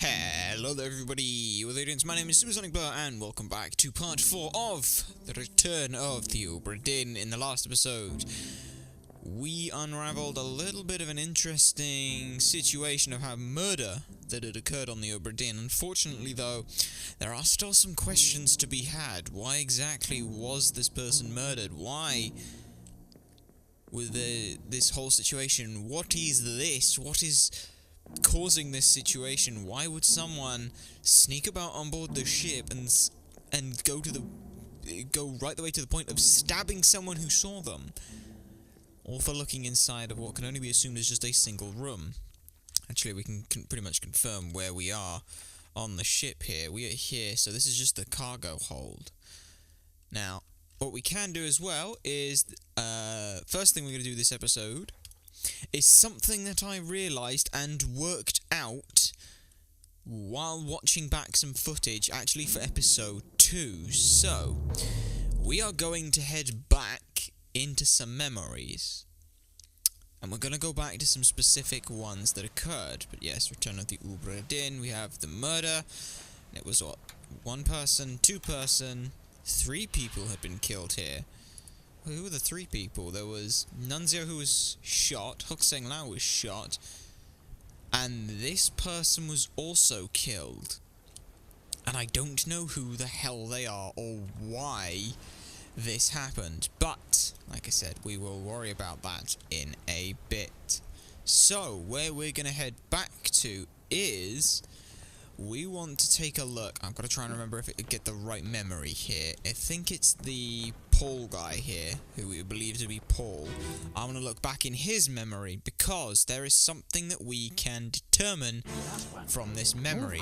Hello there everybody, my name is Supersonic Blur and welcome back to part 4 of the return of the Obra Dinn. In the last episode, we unraveled a little bit of an interesting situation of how murder that had occurred on the Obra Dinn. Unfortunately though, there are still some questions to be had. Why exactly was this person murdered? Why with this whole situation? What is this? What is causing this situation? Why would someone sneak about on board the ship and go right the way to the point of stabbing someone who saw them, all for looking inside of what can only be assumed as just a single room? Actually, we can pretty much confirm where we are on the ship here. We are here, so this is just the cargo hold. Now, what we can do as well is, first thing we're going to do this episode is something that I realised and worked out while watching back some footage, actually for episode 2. So, we are going to head back into some memories, and we're going to go back to some specific ones that occurred. But yes, Return of the Obra Dinn, we have the murder. It was what? 1 person, 2 person, 3 people had been killed here. Who were the 3 people? There was Nunzio, who was shot, Hook Seng Lao was shot, and this person was also killed. And I don't know who the hell they are or why this happened, but, like I said, we will worry about that in a bit. So, where we're going to head back to is, we want to take a look. I've got to try and remember if I get the right memory here. I think it's the Paul guy here, who we believe to be Paul. I want to look back in his memory, because there is something that we can determine from this memory.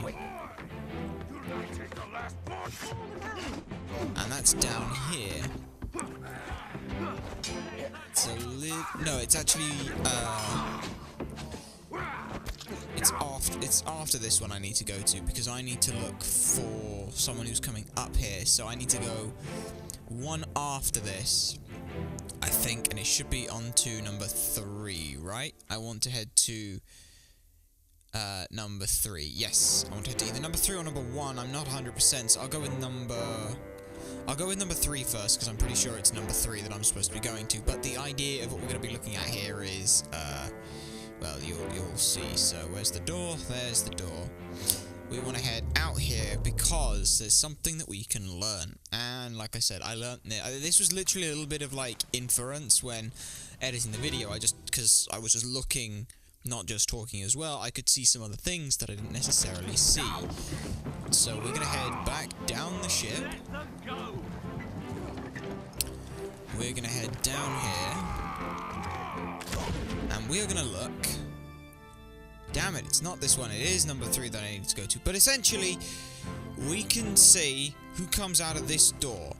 And that's down here. No, it's actually, it's after this one I need to go to, because I need to look for someone who's coming up here, so I need to go one after this, I think, and it should be on to number 3, right? I want to head to number 3. Yes, I want to head to either number 3 or number 1. I'm not 100%, so I'll go with number 3 first, because I'm pretty sure it's number 3 that I'm supposed to be going to. But the idea of what we're going to be looking at here is, well, you'll see. So where's the door? There's the door. We want to head out here because there's something that we can learn. And like I said, I learned it. This was literally a little bit of like inference when editing the video. Because I was just looking, not just talking as well, I could see some other things that I didn't necessarily see. So we're going to head back down the ship. We're going to head down here. And we are going to look. Damn it, it's not this one. It is number 3 that I need to go to. But essentially, we can see who comes out of this door.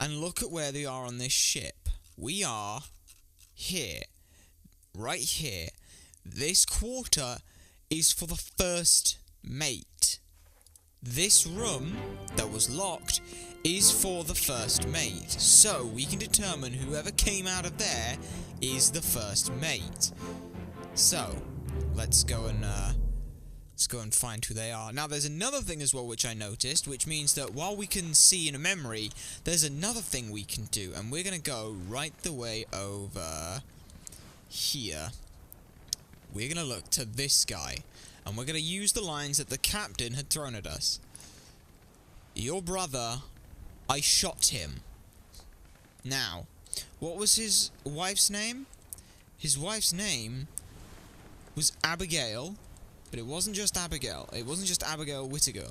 And look at where they are on this ship. We are here. Right here. This quarter is for the first mate. This room that was locked is for the first mate. So, we can determine whoever came out of there is the first mate. So, let's go and find who they are. Now, there's another thing as well which I noticed, which means that while we can see in a memory, there's another thing we can do, and we're going to go right the way over here. We're going to look to this guy, and we're going to use the lines that the captain had thrown at us. Your brother, I shot him. Now, what was his wife's name? His wife's name was Abigail, but it wasn't just Abigail. It wasn't just Abigail Whittaker.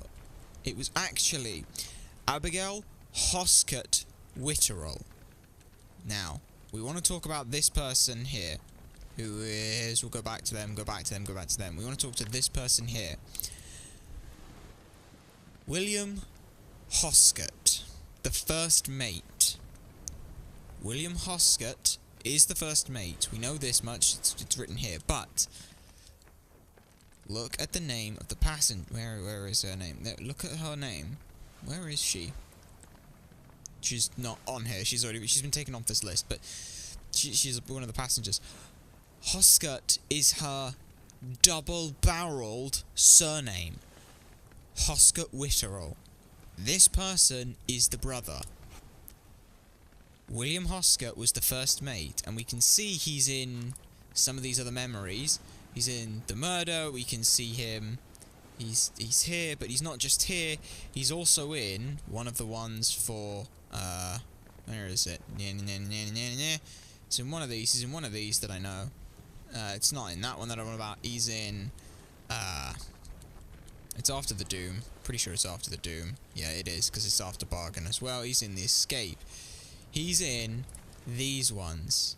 It was actually Abigail Hoskett Witterell. Now, we want to talk about this person here, who is, we'll go back to them, go back to them, go back to them. We want to talk to this person here. William Hoskett, the first mate. William Hoskett is the first mate. We know this much, it's written here, but look at the name of the passenger. Where is her name? There, look at her name. Where is she? She's not on here. She's been taken off this list, but she's one of the passengers. Hoskett is her double-barreled surname. Hoscut Witterell. This person is the brother. William Hoscut was the first mate, and we can see he's in some of these other memories. He's in the murder, we can see him. He's here, but he's not just here, he's also in one of the ones for, where is it? It's in one of these, he's in one of these that I know. It's not in that one that I'm on about, he's in, it's after the Doom. Pretty sure it's after the Doom. Yeah, it is, because it's after Bargain as well. He's in the Escape. He's in these ones.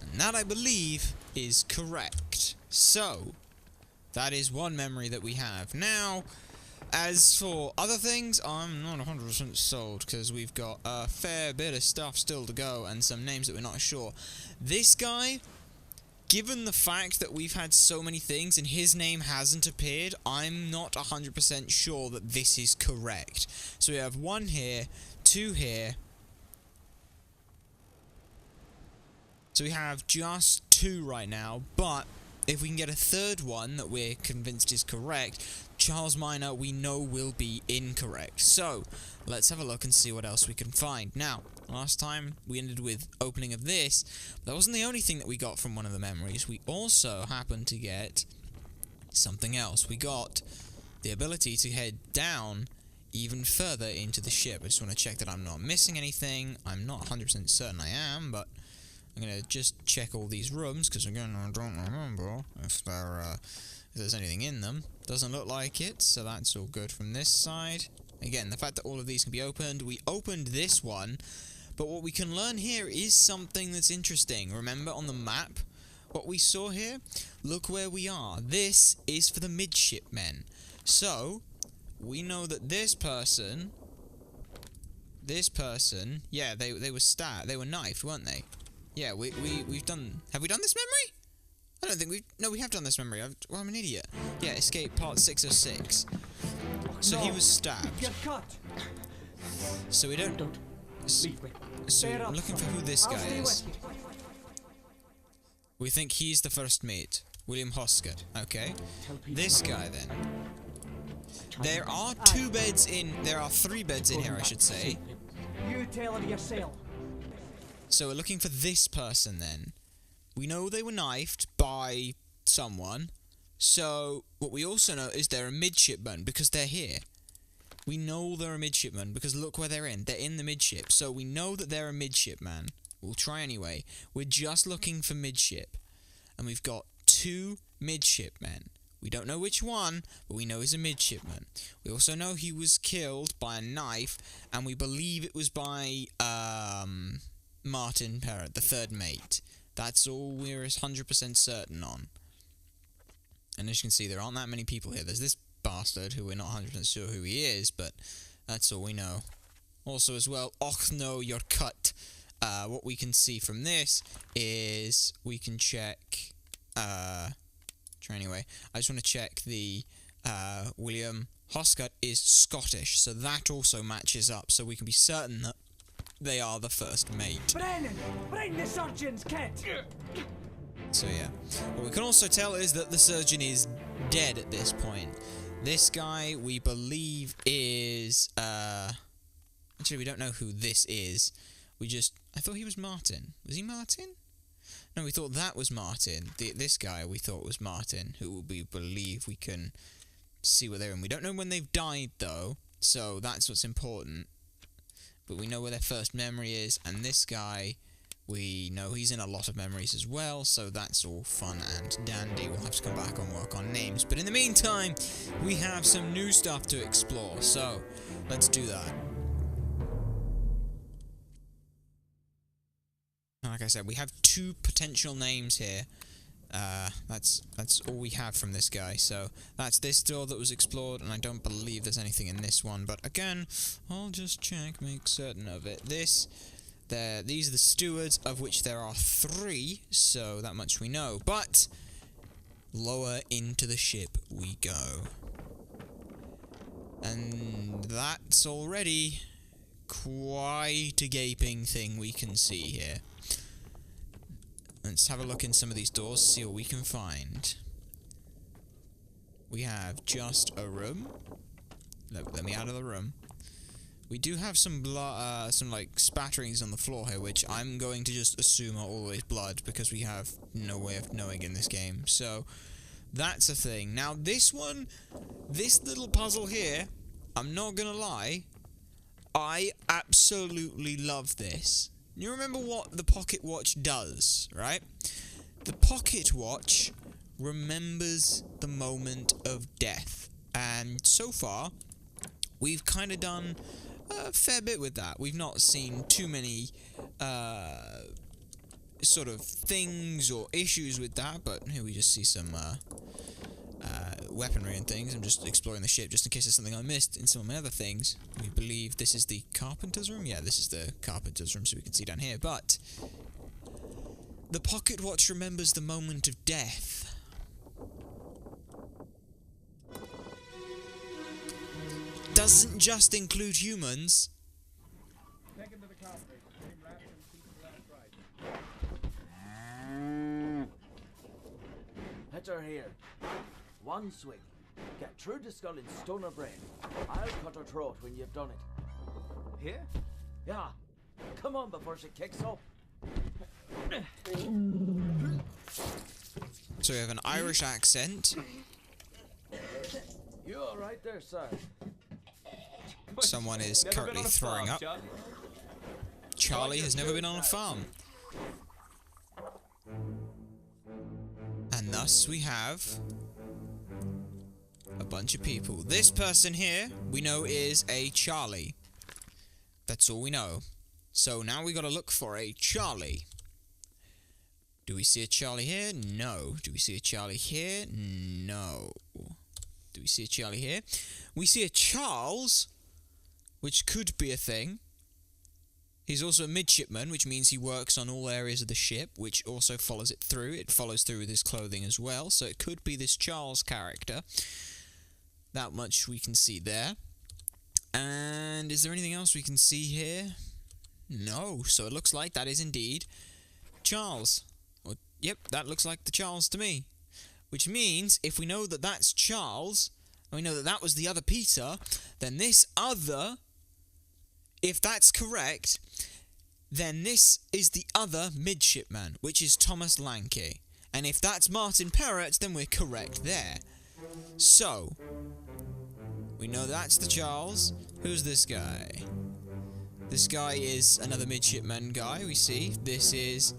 And that, I believe, is correct. So, that is one memory that we have. Now, as for other things, I'm not 100% sold, because we've got a fair bit of stuff still to go, and some names that we're not sure. This guy, given the fact that we've had so many things, and his name hasn't appeared, I'm not 100% sure that this is correct. So we have 1 here, 2 here. So we have just 2 right now, but if we can get a 3rd one that we're convinced is correct, Charles Minor we know will be incorrect. So, let's have a look and see what else we can find. Now, last time we ended with opening of this, but that wasn't the only thing that we got from one of the memories. We also happened to get something else. We got the ability to head down even further into the ship. I just want to check that I'm not missing anything. I'm not 100% certain I am, but I'm going to just check all these rooms, because again, I don't remember if there's anything in them. Doesn't look like it, so that's all good from this side. Again, the fact that all of these can be opened. We opened this one, but what we can learn here is something that's interesting. Remember on the map what we saw here? Look where we are. This is for the Midshipmen. So, we know that this person, yeah, they were stabbed, they were knifed, weren't they? Yeah, we've done... Have we done this memory? I don't think we've... No, we have done this memory. Well, I'm an idiot. Yeah, Escape Part 606. So he was stabbed. You're cut. So we don't... So I'm looking for who this guy is. We think he's the first mate. William Hoscut. Okay. This guy, then. There are 2 beds in... There are 3 beds in here, I should say. You tell him yourself. So we're looking for this person then. We know they were knifed by someone. So what we also know is they're a midshipman because they're here. We know they're a midshipman because look where they're in. They're in the midship. So we know that they're a midshipman. We'll try anyway. We're just looking for midship. And we've got 2 midshipmen. We don't know which one, but we know he's a midshipman. We also know he was killed by a knife, and we believe it was by, Martin Parrott, the 3rd mate. That's all we're 100% certain on. And as you can see, there aren't that many people here. There's this bastard who we're not 100% sure who he is, but that's all we know. Also as well, och no, you're cut. What we can see from this is we can check, anyway, I just want to check the, William Hoscut is Scottish, so that also matches up, so we can be certain that they are the first mate. Brennan! Bring the surgeon's kit! So yeah. What we can also tell is that the surgeon is dead at this point. This guy, we believe, is, actually, we don't know who this is. I thought he was Martin. Was he Martin? No, we thought that was Martin. This guy we thought was Martin, who we believe we can see where they're in. We don't know when they've died, though, so that's what's important. But we know where their first memory is, and this guy, we know he's in a lot of memories as well, so that's all fun and dandy. We'll have to come back and work on names. But in the meantime, we have some new stuff to explore, so let's do that. Like I said, we have 2 potential names here. That's all we have from this guy. So that's this door that was explored, and I don't believe there's anything in this one. But again, I'll just check, make certain of it. These are the stewards, of which there are 3, so that much we know. But lower into the ship we go, and that's already quite a gaping thing we can see here. Let's have a look in some of these doors, see what we can find. We have just a room. Let me out of the room. We do have some like spatterings on the floor here, which I'm going to just assume are always blood because we have no way of knowing in this game. So that's a thing. Now this little puzzle here, I'm not gonna lie, I absolutely love this. You remember what the pocket watch does, right? The pocket watch remembers the moment of death, and so far we've kind of done a fair bit with that. We've not seen too many sort of things or issues with that, but here we just see some weaponry and things. I'm just exploring the ship just in case there's something I missed in some of my other things. We believe this is the carpenter's room. Yeah, this is the carpenter's room, so we can see down here. But the pocket watch remembers the moment of death. Doesn't just include humans. Take him to the cockpit. Get him wrapped and keep him right. Hit her here. One swing. Get through the skull and stone her brain. I'll cut her throat when you've done it. Here? Yeah. Come on before she kicks up. So we have an Irish accent. You all right there, sir? Someone is Never currently been on a throwing farm, up. John. Charlie has never been on a farm. And thus we have a bunch of people. This person here, we know is a Charlie. That's all we know. So now we gotta look for a Charlie. Do we see a Charlie here? No. Do we see a Charlie here? No. Do we see a Charlie here? We see a Charles, which could be a thing. He's also a midshipman, which means he works on all areas of the ship, which also follows it through. It follows through with his clothing as well, so it could be this Charles character. That much we can see there. And is there anything else we can see here? No, so it looks like that is indeed Charles. Or, yep, that looks like the Charles to me. Which means, if we know that that's Charles, and we know that that was the other Peter, then this other, if that's correct, then this is the other midshipman, which is Thomas Lanke. And if that's Martin Perrott, then we're correct there. So, we know that's the Charles. Who's this guy? This guy is another midshipman guy, we see. This is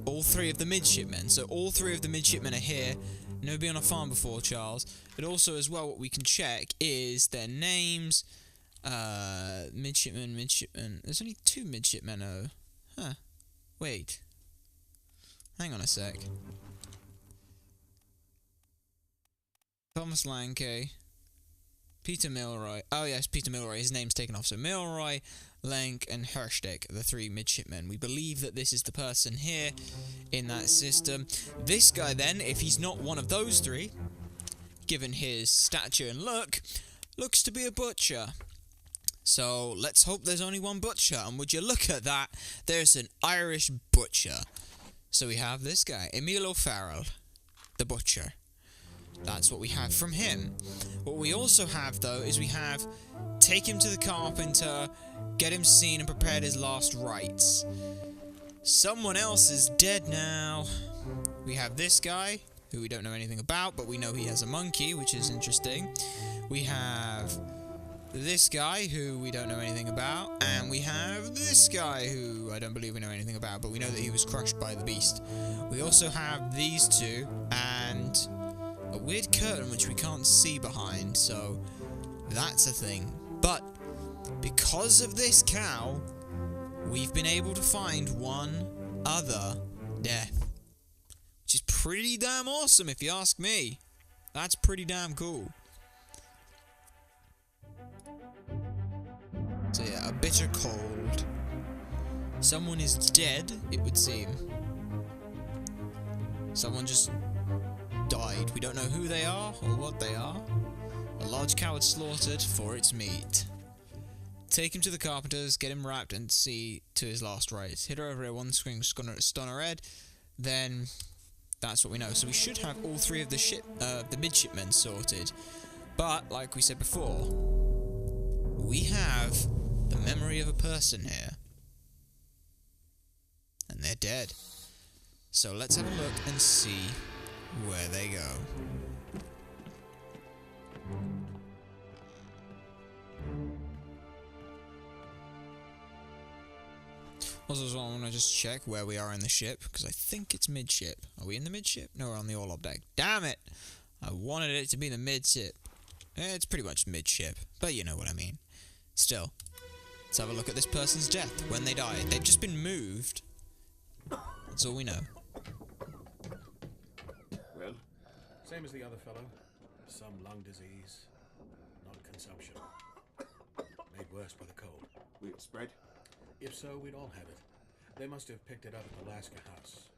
all three of the midshipmen. So all three of the midshipmen are here. Never been on a farm before, Charles. But also as well, what we can check is their names. Midshipman. There's only two midshipmen, oh. Huh. Wait. Hang on a sec. Thomas Lanke. Peter Milroy. Oh yes, Peter Milroy. His name's taken off. So Milroy, Lank, and Hershtek are the three midshipmen. We believe that this is the person here in that system. This guy then, if he's not one of those three, given his stature and look, looks to be a butcher. So let's hope there's only one butcher. And would you look at that? There's an Irish butcher. So we have this guy, Emil O'Farrell, the butcher. That's what we have from him. What we also have, though, is we have take him to the carpenter, get him seen and prepared his last rites. Someone else is dead now. We have this guy, who we don't know anything about, but we know he has a monkey, which is interesting. We have this guy, who we don't know anything about, and we have this guy, who I don't believe we know anything about, but we know that he was crushed by the beast. We also have these two, and a weird curtain which we can't see behind, so that's a thing. But because of this cow, we've been able to find one other death, which is pretty damn awesome if you ask me. That's pretty damn cool. So yeah, a bitter cold. Someone is dead, it would seem. Someone just died. We don't know who they are or what they are. A large cow was slaughtered for its meat. Take him to the carpenters, get him wrapped, and see to his last rites. Hit her over here, one swing, stun her head. Then that's what we know. So we should have all three of the midshipmen sorted. But like we said before, we have the memory of a person here. And they're dead. So let's have a look and see where they go. Also, as well, I want to just check where we are in the ship, because I think it's midship. Are we in the midship? No, we're on the orlop deck. Damn it! I wanted it to be the midship. It's pretty much midship, but you know what I mean. Still, let's have a look at this person's death, when they died. They've just been moved. That's all we know. Well, same as the other fellow. Some lung disease, not consumption. Made worse by the cold. Will it spread? If so, we'd all have it. They must have picked it up at the Alaska house.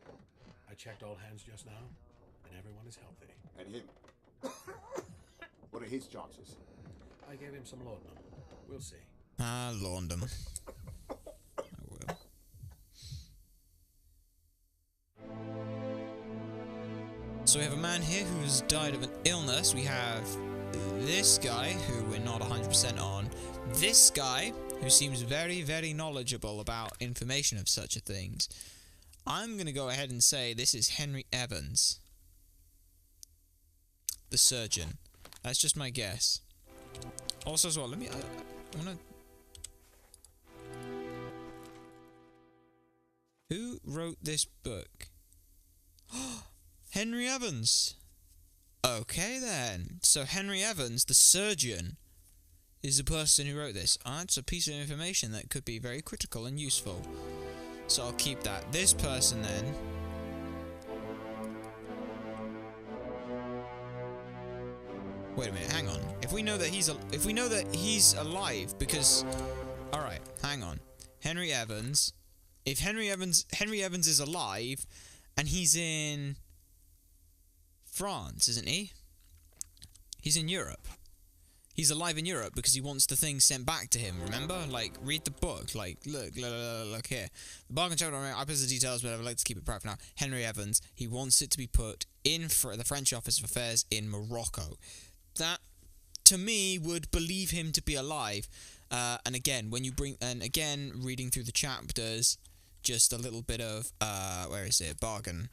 I checked all hands just now, and everyone is healthy. And him? What are his chances? I gave him some laudanum. We'll see. Ah, laudanum. I will. So we have a man here who has died of an illness. We have this guy, who we're not 100% on. This guy, who seems very, very knowledgeable about information of such a things. I'm going to go ahead and say this is Henry Evans, the surgeon. That's just my guess. Also, as well, let me... I want to... Who wrote this book? Henry Evans! Okay, then. So, Henry Evans, the surgeon, is the person who wrote this. That's a piece of information that could be very critical and useful. So, I'll keep that. This person, then... Wait a minute, hang on. If we know that he's alive, because... Alright, hang on. Henry Evans. If Henry Evans is alive, and he's in France, isn't he? He's in Europe. He's alive in Europe because he wants the thing sent back to him, remember? Like, read the book. Like, look here. The bargain chapter, I put the details, but I'd like to keep it private now. Henry Evans, he wants it to be put in for the French Office of Affairs in Morocco. That, to me, would believe him to be alive. And again, reading through the chapters, just a little bit of, where is it? Bargain.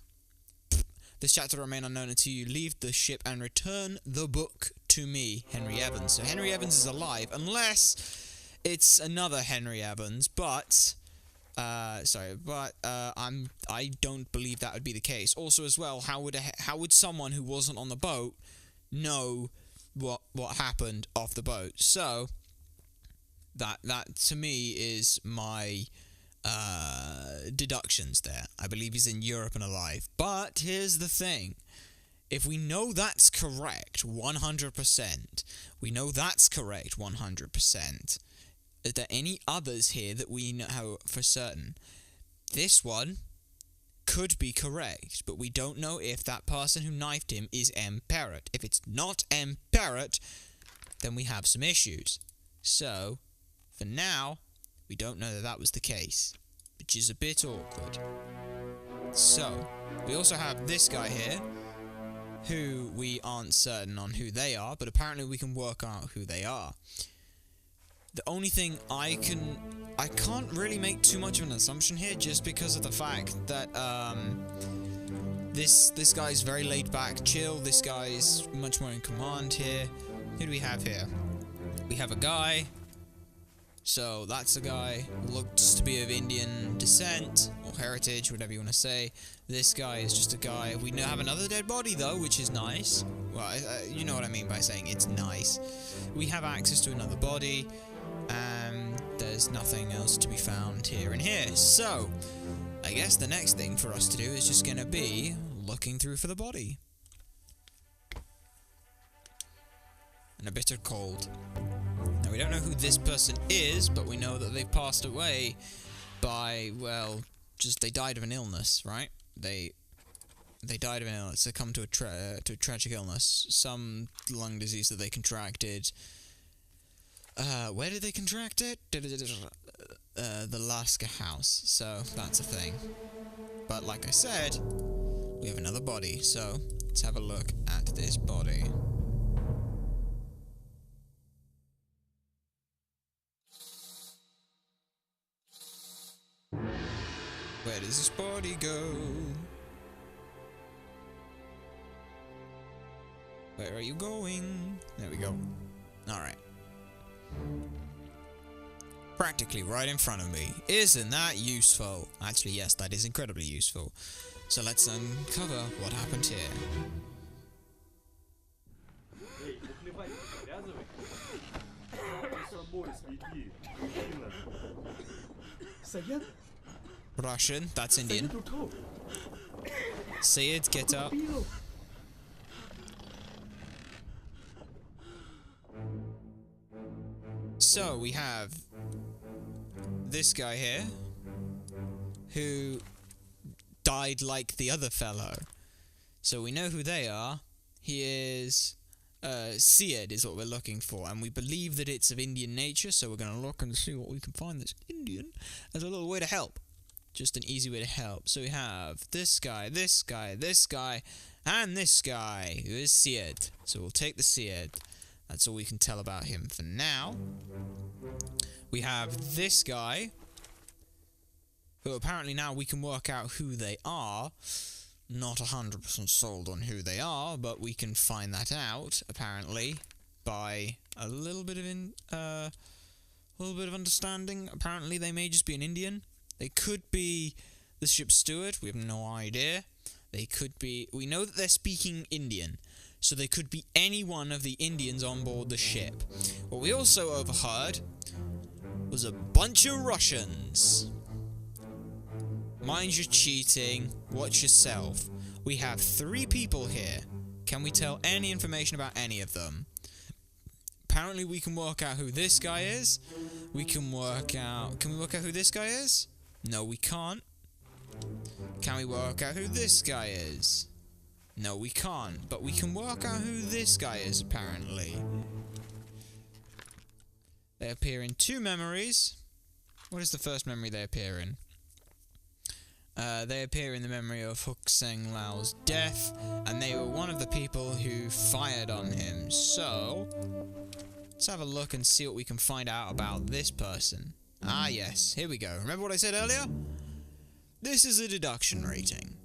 This chapter will remain unknown until you leave the ship and return the book to me, Henry Evans. So Henry Evans is alive, unless it's another Henry Evans, but... I don't believe that would be the case. Also, as well, how would someone who wasn't on the boat know what happened off the boat? So that to me is my deductions there. I believe he's in Europe and alive. But here's the thing. If we know that's correct 100%, we know that's correct 100%, are there any others here that we know for certain? This one could be correct, but we don't know if that person who knifed him is M. Parrott. If it's not M. Parrott, then we have some issues. So, for now, we don't know that that was the case, which is a bit awkward. So, we also have this guy here, who we aren't certain on who they are, but apparently we can work out who they are. The only thing I can't really make too much of an assumption here, just because of the fact that this guy's very laid back, chill. This guy's much more in command here. Who do we have here? We have a guy. So that's a guy who looks to be of Indian descent or heritage, whatever you want to say. This guy is just a guy. We now have another dead body though, which is nice. Well, you know what I mean by saying it's nice. We have access to another body. There's nothing else to be found here and here. So, I guess the next thing for us to do is just going to be looking through for the body. And a bitter cold. Now, we don't know who this person is, but we know that they've passed away by, well, just they died of an illness, right? They died of an illness, succumbed to a tragic illness, some lung disease that they contracted. Where did they contract it? The Alaska house. So, that's a thing. But like I said, we have another body. So, let's have a look at this body. Where does this body go? Where are you going? There we go. Alright. Practically right in front of me. Isn't that useful? Actually, yes, that is incredibly useful. So let's uncover what happened here. Russian, that's Indian. Sayed, get up. So we have this guy here who died like the other fellow. So we know who they are. He is Syed is what we're looking for, and we believe that it's of Indian nature, so we're going to look and see what we can find that's Indian as a little way to help. Just an easy way to help. So we have this guy, this guy, this guy, and this guy, who is Syed. So we'll take the Syed. That's all we can tell about him for now. We have this guy, who apparently now we can work out who they are. Not 100% sold on who they are, but we can find that out, apparently, by a little bit of understanding. Apparently they may just be an Indian. They could be the ship's steward. We have no idea. They could be... We know that they're speaking Indian, so they could be any one of the Indians on board the ship. What we also overheard was a bunch of Russians. Mind your cheating. Watch yourself. We have 3 people here. Can we tell any information about any of them? Apparently we can work out who this guy is. We can work out... Can we work out who this guy is? No, we can't. Can we work out who this guy is? No, we can't. But we can work out who this guy is, apparently. They appear in 2 memories. What is the first memory they appear in? They appear in the memory of Huk Seng Lao's death, and they were one of the people who fired on him. So, let's have a look and see what we can find out about this person. Ah, yes, here we go. Remember what I said earlier? This is a deduction rating.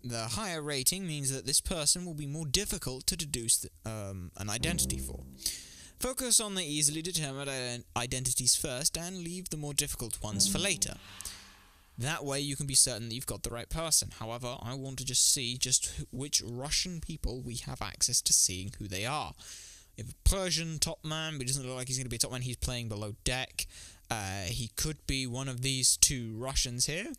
The higher rating means that this person will be more difficult to deduce an identity for. Focus on the easily determined identities first and leave the more difficult ones for later. That way you can be certain that you've got the right person. However, I want to just see which Russian people we have access to seeing who they are. We have a Persian top man, but he doesn't look like he's going to be a top man. He's playing below deck. He could be one of these 2 Russians here.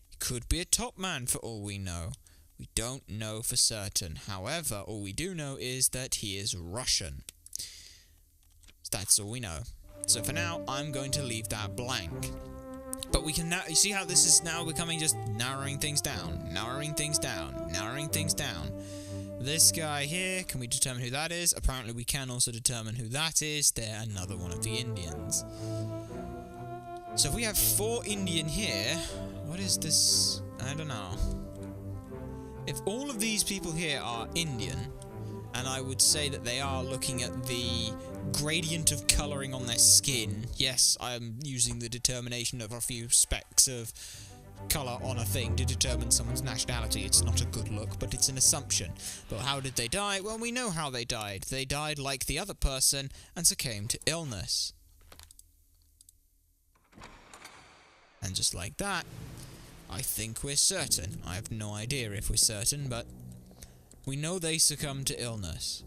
He could be a top man for all we know. We don't know for certain. However, all we do know is that he is Russian. That's all we know. So for now, I'm going to leave that blank. But we can now, you see how this is now becoming just narrowing things down, narrowing things down, narrowing things down. This guy here, can we determine who that is? Apparently we can also determine who that is. They're another one of the Indians. So if we have 4 Indian here, what is this? I don't know. If all of these people here are Indian, and I would say that they are looking at the gradient of colouring on their skin. Yes, I'm using the determination of a few specks of colour on a thing to determine someone's nationality. It's not a good look, but it's an assumption. But how did they die? Well, we know how they died. They died like the other person and succumbed to illness. And just like that, I think we're certain. I have no idea if we're certain, but we know they succumbed to illness.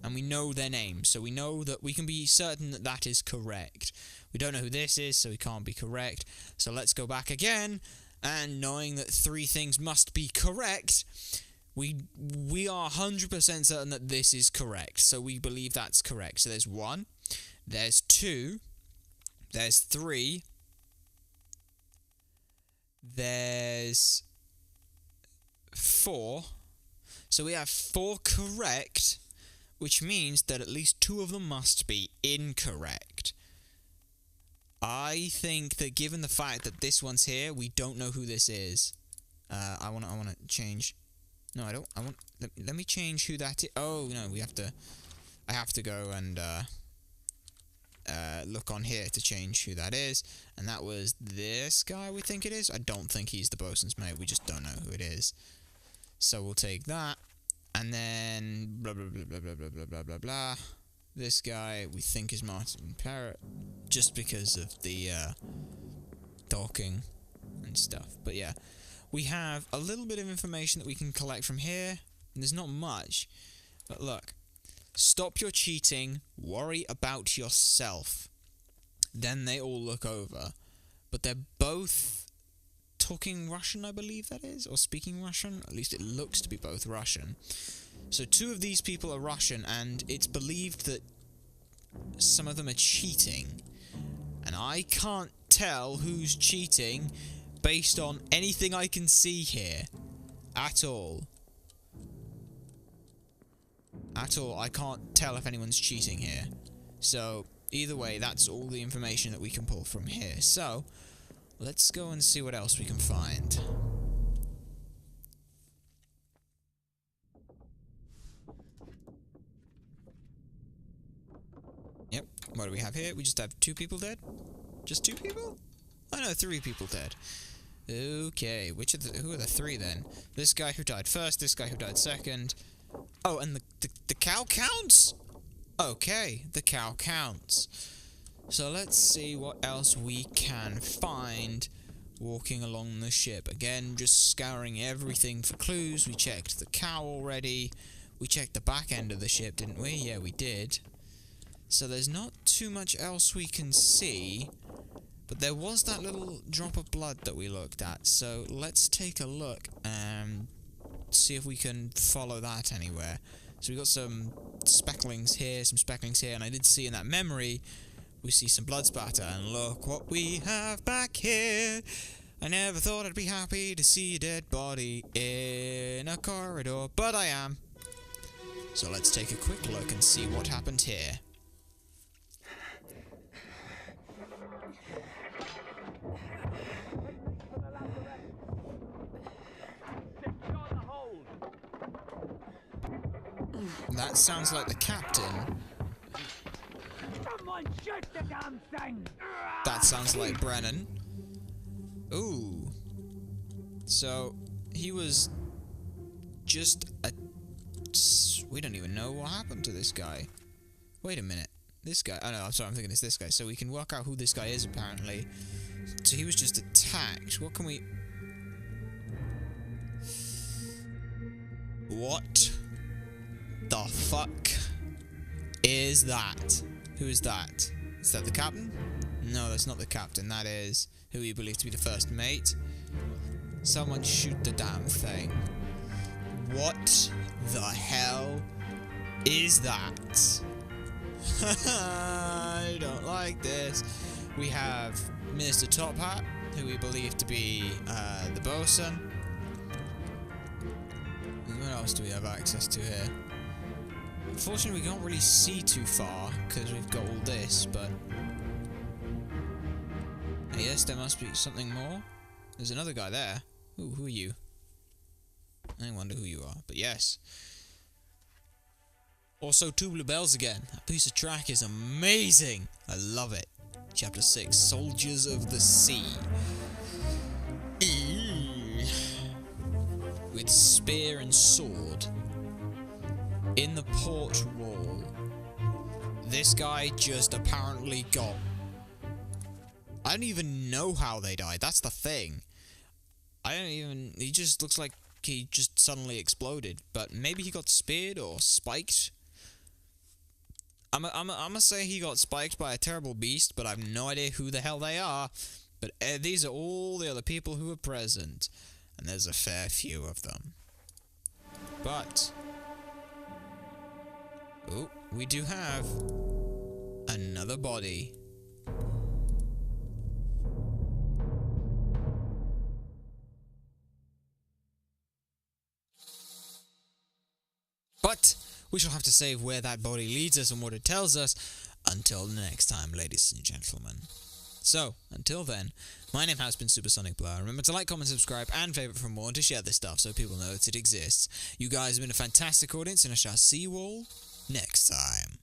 And we know their names, so we know that we can be certain that that is correct. We don't know who this is, so we can't be correct. So let's go back again, and knowing that 3 things must be correct, we are 100% certain that this is correct. So we believe that's correct. So there's 1, there's 2, there's 3, there's 4. So we have 4 correct, which means that at least 2 of them must be incorrect. I think that given the fact that this one's here, we don't know who this is. I want to change. No, I don't. Let me change who that is. Oh no, I have to go and look on here to change who that is. And that was this guy, we think it is. I don't think he's the bosun's mate. We just don't know who it is. So we'll take that. And then blah, blah, blah, blah, blah, blah, blah, blah, blah, blah. This guy we think is Martin Parrott, just because of the talking and stuff. But yeah, we have a little bit of information that we can collect from here. And there's not much. But look. Stop your cheating. Worry about yourself. Then they all look over. But they're both talking Russian, I believe that is, or speaking Russian. At least it looks to be both Russian. So 2 of these people are Russian, and it's believed that some of them are cheating. And I can't tell who's cheating based on anything I can see here. At all. At all, I can't tell if anyone's cheating here. So, either way, that's all the information that we can pull from here. So, let's go and see what else we can find. Yep, what do we have here? We just have 2 people dead? Just 2 people? Oh no, 3 people dead. Okay, who are the 3 then? This guy who died first, this guy who died second. Oh, and the cow counts? Okay, the cow counts. So let's see what else we can find walking along the ship. Again, just scouring everything for clues. We checked the cow already. We checked the back end of the ship, didn't we? Yeah, we did. So there's not too much else we can see. But there was that little drop of blood that we looked at. So let's take a look and see if we can follow that anywhere. So we got some specklings here, and I did see in that memory, we see some blood spatter, and look what we have back here. I never thought I'd be happy to see a dead body in a corridor, but I am. So let's take a quick look and see what happened here. That sounds like the captain. Someone shoot the damn thing! That sounds like Brennan. Ooh. So, he was just a... We don't even know what happened to this guy. Wait a minute. This guy... Oh no, I'm sorry, I'm thinking it's this guy. So we can work out who this guy is, apparently. So he was just attacked. What can we... What the fuck is that? Who is that? Is that the captain? No, that's not the captain. That is who we believe to be the first mate. Someone shoot the damn thing. What the hell is that? I don't like this. We have Mr. Top Hat, who we believe to be the bosun. What else do we have access to here? Unfortunately, we can't really see too far because we've got all this, but yes, there must be something more. There's another guy there. Ooh, who are you? I wonder who you are, but yes. Also, 2 blue bells again. That piece of track is amazing. I love it. Chapter 6, Soldiers of the Sea. With spear and sword. In the port wall. This guy just apparently got... I don't even know how they died. That's the thing. I don't even... He just looks like he just suddenly exploded. But maybe he got speared or spiked. I'm gonna say he got spiked by a terrible beast, but I have no idea who the hell they are. But these are all the other people who are present. And there's a fair few of them. But... oh, we do have another body. But we shall have to save where that body leads us and what it tells us until next time, ladies and gentlemen. So, until then, my name has been Supersonic Blur. Remember to like, comment, subscribe, and favourite for more, and to share this stuff so people know that it exists. You guys have been a fantastic audience, and I shall see you all next time.